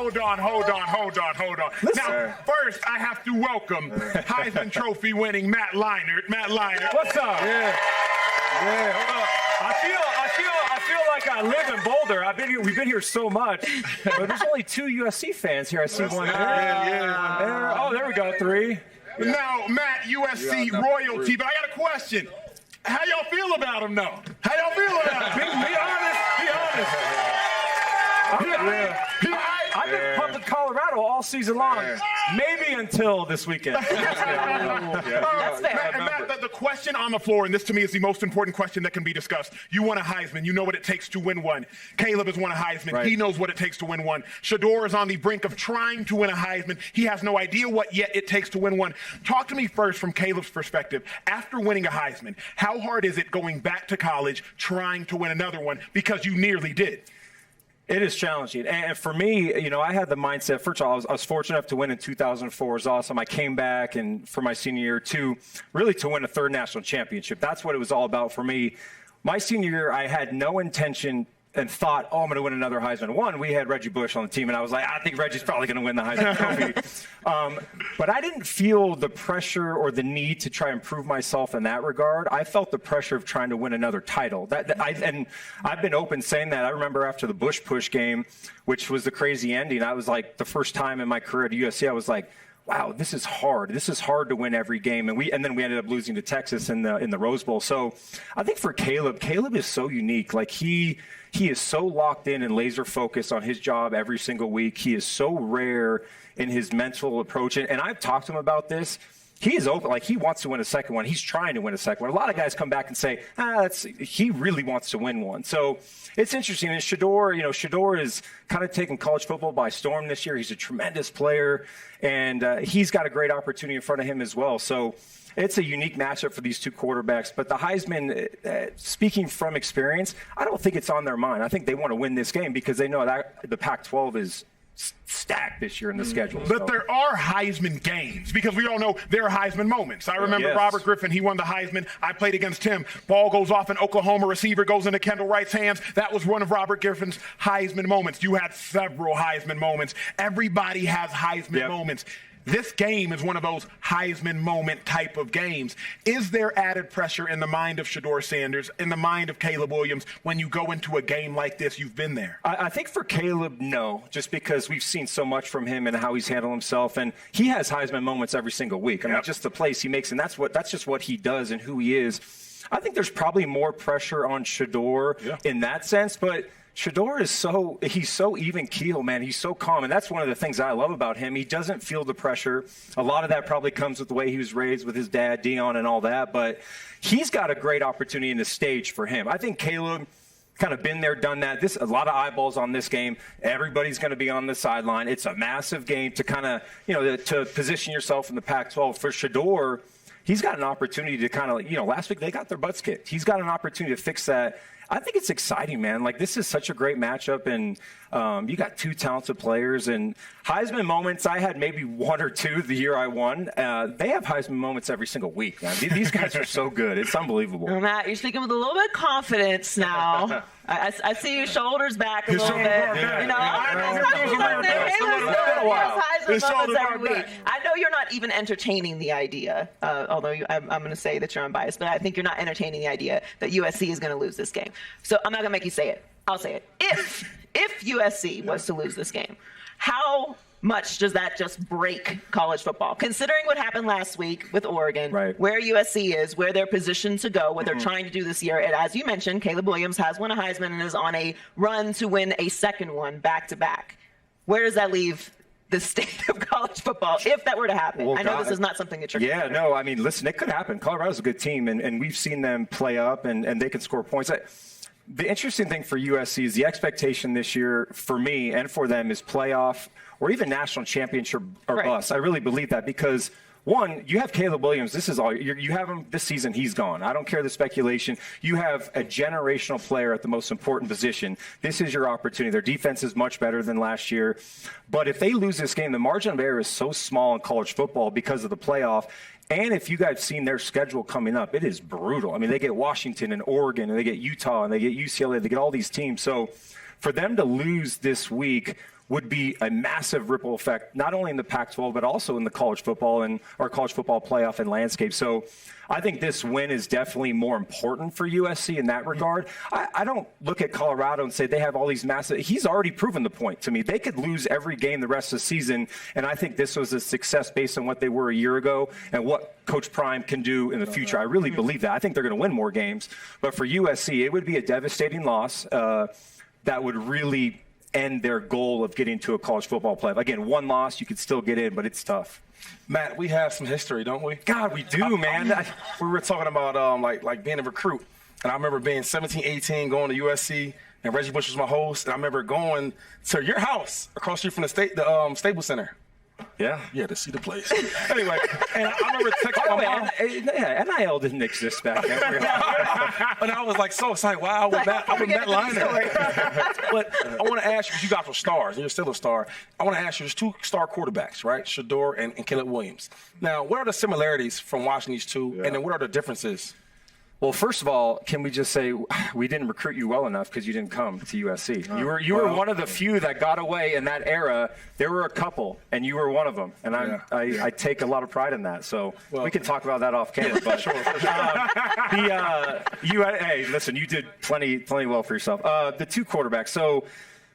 hold on. Now, first, I have to welcome Heisman Trophy winning Matt Leinart. Matt Leinart. What's up? Yeah, Hold up. I feel like I live in Boulder. We've been here so much, but there's only 2 USC fans here. I see one there. There. Oh, there we go, 3. Now, Matt, USC royalty, but I got a question. How y'all feel about him, though? How y'all feel about him? Be honest. I've been pumping Colorado all season long, maybe until this weekend. That's fair. Matt, the question on the floor, and this to me is the most important question that can be discussed. You won a Heisman. You know what it takes to win one. Caleb has won a Heisman. Right. He knows what it takes to win one. Shedeur is on the brink of trying to win a Heisman. He has no idea what yet it takes to win one. Talk to me first from Caleb's perspective. After winning a Heisman, how hard is it going back to college trying to win another one because you nearly did? It is challenging. And for me, I had the mindset, first of all, I was fortunate enough to win in 2004. It was awesome. I came back and for my senior year, to win a 3rd national championship. That's what it was all about for me. My senior year, I had no intention and thought, I'm going to win another Heisman. One, we had Reggie Bush on the team, and I was like, I think Reggie's probably going to win the Heisman Trophy. But I didn't feel the pressure or the need to try and prove myself in that regard. I felt the pressure of trying to win another title. And I've been open saying that. I remember after the Bush push game, which was the crazy ending, I was like, the first time in my career at USC, I was like, wow, this is hard. This is hard to win every game. And then we ended up losing to Texas in the Rose Bowl. So I think for Caleb is so unique. Like he is so locked in and laser focused on his job every single week. He is so rare in his mental approach. And I've talked to him about this. He is open. Like, he wants to win a second one. He's trying to win a second one. A lot of guys come back and say, he really wants to win one. So it's interesting. And Shedeur is kind of taking college football by storm this year. He's a tremendous player, and he's got a great opportunity in front of him as well. So it's a unique matchup for these 2 quarterbacks. But the Heisman, speaking from experience, I don't think it's on their mind. I think they want to win this game because they know that the Pac-12 is stacked this year in the schedule. But there are Heisman games because we all know there are Heisman moments. I remember Robert Griffin, he won the Heisman. I played against him. Ball goes off in Oklahoma, receiver goes into Kendall Wright's hands. That was one of Robert Griffin's Heisman moments. You had several Heisman moments. Everybody has Heisman moments. This game is one of those Heisman moment type of games. Is there added pressure in the mind of Shedeur Sanders, in the mind of Caleb Williams, when you go into a game like this? You've been there. I think for Caleb, no, just because we've seen so much from him and how he's handled himself. And he has Heisman moments every single week. I mean, just the plays he makes, and that's just what he does and who he is. I think there's probably more pressure on Shedeur in that sense, but Shedeur is he's so even keel, man. He's so calm, and that's one of the things I love about him. He doesn't feel the pressure. A lot of that probably comes with the way he was raised with his dad, Dion, and all that, but he's got a great opportunity in the stage for him. I think Caleb kind of been there, done that. A lot of eyeballs on this game. Everybody's going to be on the sideline. It's a massive game to kind of, to position yourself in the Pac-12. For Shedeur, he's got an opportunity to kind of, last week they got their butts kicked. He's got an opportunity to fix that. I think it's exciting, man. Like, this is such a great matchup, and you got 2 talented players. And Heisman moments, I had maybe 1 or 2 the year I won. They have Heisman moments every single week, man. These guys are so good. It's unbelievable. Well, Matt, you're speaking with a little bit of confidence now. I see your shoulders back a little bit. I know you're not even entertaining the idea, although I'm going to say that you're unbiased, but I think you're not entertaining the idea that USC is going to lose this game. So I'm not going to make you say it. I'll say it. If USC was to lose this game, how much does that just break college football? Considering what happened last week with Oregon, where USC is, where they're positioned to go, what they're trying to do this year. And as you mentioned, Caleb Williams has won a Heisman and is on a run to win a second one back-to-back. Where does that leave the state of college football if that were to happen? Well, I know this is not something that you're considering. No, I mean, listen, it could happen. Colorado's a good team, and we've seen them play up, and they can score points. The interesting thing for USC is the expectation this year for me and for them is playoff or even national championship or bust. I really believe that because, one, you have Caleb Williams. This is all. You have him this season. He's gone. I don't care the speculation. You have a generational player at the most important position. This is your opportunity. Their defense is much better than last year. But if they lose this game, the margin of error is so small in college football because of the playoff. And if you guys have seen their schedule coming up, it is brutal. I mean, they get Washington and Oregon, and they get Utah, and they get UCLA. They get all these teams. So for them to lose this week would be a massive ripple effect, not only in the Pac-12, but also in the college football and our college football playoff and landscape. So I think this win is definitely more important for USC in that regard. I don't look at Colorado and say they have all these massive – he's already proven the point to me. They could lose every game the rest of the season, and I think this was a success based on what they were a year ago and what Coach Prime can do in the future. I really believe that. I think they're going to win more games. But for USC, it would be a devastating loss that would really end their goal of getting to a college football playoff. Again, one loss, you could still get in, but it's tough. Matt, we have some history, don't we? God, we do, man. We were talking about like being a recruit, and I remember being 17, 18, going to USC, and Reggie Bush was my host, and I remember going to your house across the street from the Staples Center. Yeah. Yeah, to see the place. Anyway, and I remember texting my mom. Yeah, NIL didn't exist back then. And I was like so excited. Wow, I was Matt Leinart. But I want to ask you, because you guys were stars, and you're still a star. I want to ask you, there's two star quarterbacks, right? Shedeur and Caleb Williams. Now, what are the similarities from watching these two, and then what are the differences? Well, first of all, can we just say we didn't recruit you well enough because you didn't come to USC? You were one of the few that got away in that era. There were a couple, and you were one of them. And I take a lot of pride in that. So we can talk about that off camera. But hey, listen, you did plenty well for yourself. The two quarterbacks. So,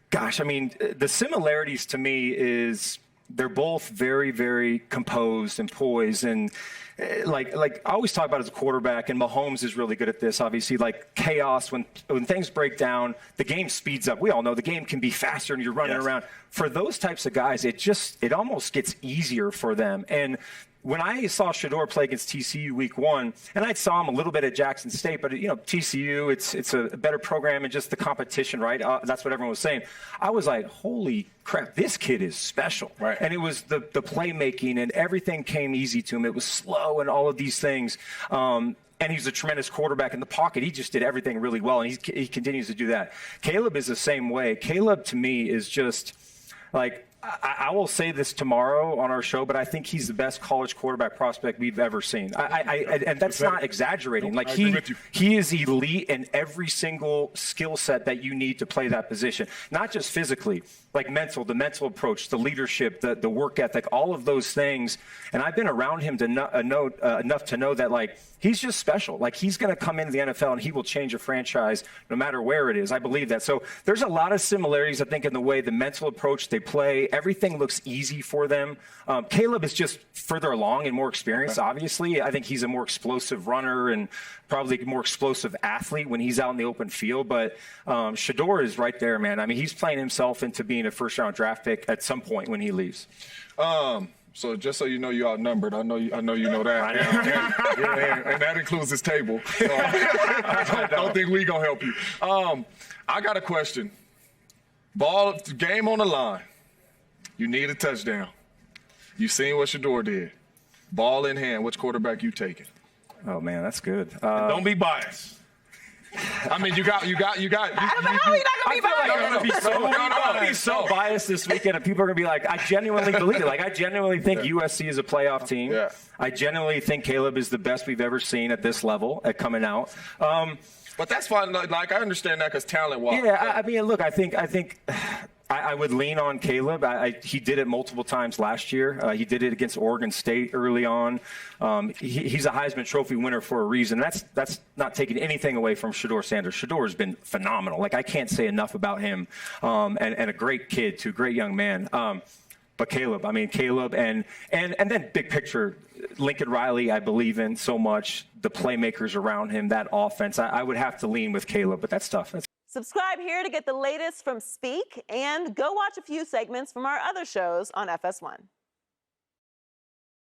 gosh, I mean, the similarities to me is they're both very, very composed and poised and. Like I always talk about as a quarterback, and Mahomes is really good at this, obviously, like chaos, when things break down, the game speeds up. We all know the game can be faster and you're running around. For those types of guys, it almost gets easier for them. And when I saw Shedeur play against TCU week 1, and I saw him a little bit at Jackson State, but, you know, TCU, it's a better program and just the competition, right? That's what everyone was saying. I was like, holy crap, this kid is special. Right. And it was the playmaking, and everything came easy to him. It was slow and all of these things. And he's a tremendous quarterback in the pocket. He just did everything really well, and he continues to do that. Caleb is the same way. Caleb, to me, is just like, I will say this tomorrow on our show, but I think he's the best college quarterback prospect we've ever seen. And that's not exaggerating. Like he is elite in every single skill set that you need to play that position. Not just physically, like the mental approach, the leadership, the work ethic, all of those things. And I've been around him to enough to know that, like, he's just special. Like, he's going to come into the NFL and he will change a franchise no matter where it is. I believe that. So there's a lot of similarities, I think, in the way the mental approach they play. Everything looks easy for them. Caleb is just further along and more experienced, obviously. I think he's a more explosive runner and probably a more explosive athlete when he's out in the open field. But Shedeur is right there, man. I mean, he's playing himself into being a first-round draft pick at some point when he leaves. So just so you know, you're outnumbered. I know you know that. And that includes this table. So I don't think we gonna help you. I got a question. Game on the line. You need a touchdown. You seen what Shedeur did. Ball in hand. Which quarterback you taking? Oh man, that's good. Don't be biased. I mean, you got. I don't know how you're not going to be biased. I'm going to be so biased this weekend, and people are going to be like, I genuinely believe it. Like, I genuinely think USC is a playoff team. Yeah. I genuinely think Caleb is the best we've ever seen at this level at coming out. But that's fine. Like I understand that because talent-wise. Yeah, I mean, look, I think I would lean on Caleb. He did it multiple times last year. He did it against Oregon State early on. He's a Heisman Trophy winner for a reason. That's not taking anything away from Shedeur Sanders. Shedeur has been phenomenal. Like, I can't say enough about him. And a great kid, too, great young man. But Caleb, and then big picture, Lincoln Riley, I believe in so much. The playmakers around him, that offense. I would have to lean with Caleb, but that's tough. Subscribe here to get the latest from Speak, and go watch a few segments from our other shows on FS1.